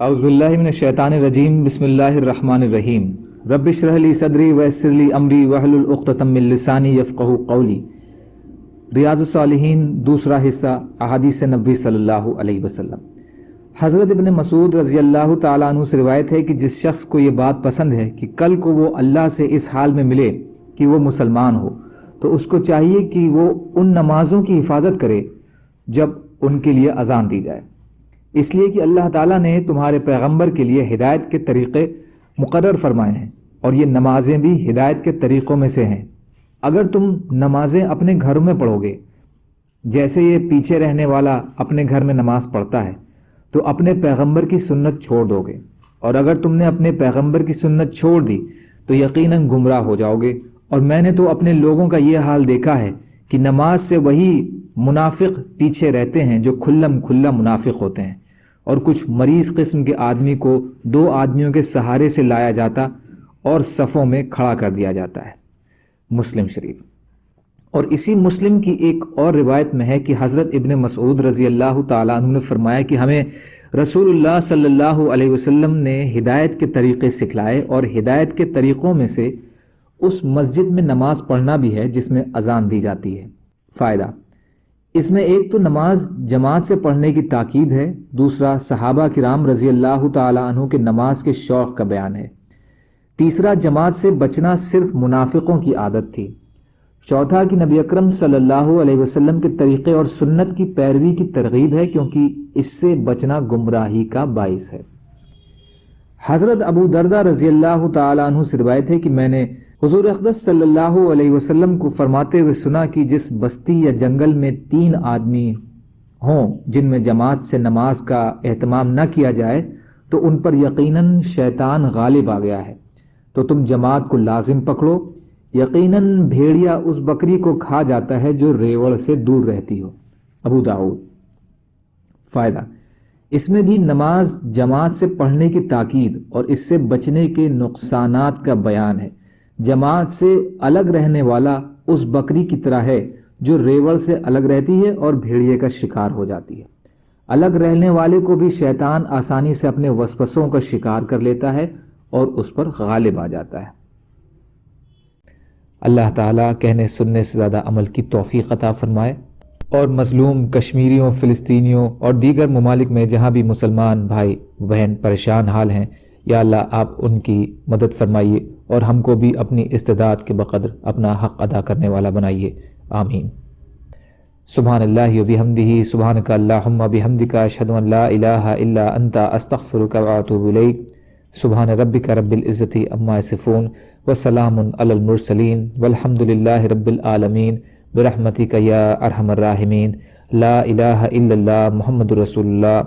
اعوذ باللہ من الشیطان الرجیم بسم اللہ الرحمن الرحیم رب اشرح لی صدری ویسر لی امری واحلل عقدۃ من لسانی یفقہوا قولی۔ ریاض الصالحین دوسرا حصہ، احادیث نبوی صلی اللہ علیہ وسلم۔ حضرت ابن مسعود رضی اللہ تعالیٰ عنہ سے روایت ہے کہ جس شخص کو یہ بات پسند ہے کہ کل کو وہ اللہ سے اس حال میں ملے کہ وہ مسلمان ہو، تو اس کو چاہیے کہ وہ ان نمازوں کی حفاظت کرے جب ان کے لیے اذان دی جائے، اس لیے کہ اللہ تعالیٰ نے تمہارے پیغمبر کے لیے ہدایت کے طریقے مقرر فرمائے ہیں، اور یہ نمازیں بھی ہدایت کے طریقوں میں سے ہیں۔ اگر تم نمازیں اپنے گھروں میں پڑھو گے جیسے یہ پیچھے رہنے والا اپنے گھر میں نماز پڑھتا ہے، تو اپنے پیغمبر کی سنت چھوڑ دو گے، اور اگر تم نے اپنے پیغمبر کی سنت چھوڑ دی تو یقیناً گمراہ ہو جاؤ گے۔ اور میں نے تو اپنے لوگوں کا یہ حال دیکھا ہے کہ نماز سے وہی منافق پیچھے رہتے ہیں جو کھلم کھلا منافق ہوتے ہیں، اور کچھ مریض قسم کے آدمی کو 2 آدمیوں کے سہارے سے لایا جاتا اور صفوں میں کھڑا کر دیا جاتا ہے۔ مسلم شریف۔ اور اسی مسلم کی ایک اور روایت میں ہے کہ حضرت ابن مسعود رضی اللہ تعالیٰ عنہ نے فرمایا کہ ہمیں رسول اللہ صلی اللہ علیہ وسلم نے ہدایت کے طریقے سکھلائے، اور ہدایت کے طریقوں میں سے اس مسجد میں نماز پڑھنا بھی ہے جس میں اذان دی جاتی ہے۔ فائدہ اس میں ایک تو نماز جماعت سے پڑھنے کی تاکید ہے، دوسرا صحابہ کرام رضی اللہ تعالیٰ عنہ کے نماز کے شوق کا بیان ہے، تیسرا جماعت سے بچنا صرف منافقوں کی عادت تھی، چوتھا کہ نبی اکرم صلی اللہ علیہ وسلم کے طریقے اور سنت کی پیروی کی ترغیب ہے کیونکہ اس سے بچنا گمراہی کا باعث ہے۔ حضرت ابو دردہ رضی اللہ تعالیٰ عنہ سے روایت ہے کہ میں نے حضور اقدس صلی اللہ علیہ وسلم کو فرماتے ہوئے سنا کہ جس بستی یا جنگل میں 3 آدمی ہوں جن میں جماعت سے نماز کا اہتمام نہ کیا جائے تو ان پر یقیناً شیطان غالب آ گیا ہے، تو تم جماعت کو لازم پکڑو، یقیناً بھیڑیا اس بکری کو کھا جاتا ہے جو ریوڑ سے دور رہتی ہو۔ ابو داؤد۔ فائدہ اس میں بھی نماز جماعت سے پڑھنے کی تاکید اور اس سے بچنے کے نقصانات کا بیان ہے۔ جماعت سے الگ رہنے والا اس بکری کی طرح ہے جو ریوڑ سے الگ رہتی ہے اور بھیڑیے کا شکار ہو جاتی ہے۔ الگ رہنے والے کو بھی شیطان آسانی سے اپنے وسوسوں کا شکار کر لیتا ہے اور اس پر غالب آ جاتا ہے۔ اللہ تعالیٰ کہنے سننے سے زیادہ عمل کی توفیق عطا فرمائے، اور مظلوم کشمیریوں، فلسطینیوں اور دیگر ممالک میں جہاں بھی مسلمان بھائی بہن پریشان حال ہیں، یا اللہ آپ ان کی مدد فرمائیے اور ہم کو بھی اپنی استعداد کے بقدر اپنا حق ادا کرنے والا بنائیے، آمین۔ سبحان اللہ و بحمدہ، سبحانک اللہم و بحمدک، اشہد ان لا الہ الا انت، استغفرک و اتوب الیک۔ سبحان ربک رب العزت عما یصفون، وسلام علی المرسلین، والحمد للہ رب العالمین، برحمتک یا ارحم الراحمین، لا الہ الا اللہ، محمد رسول اللہ۔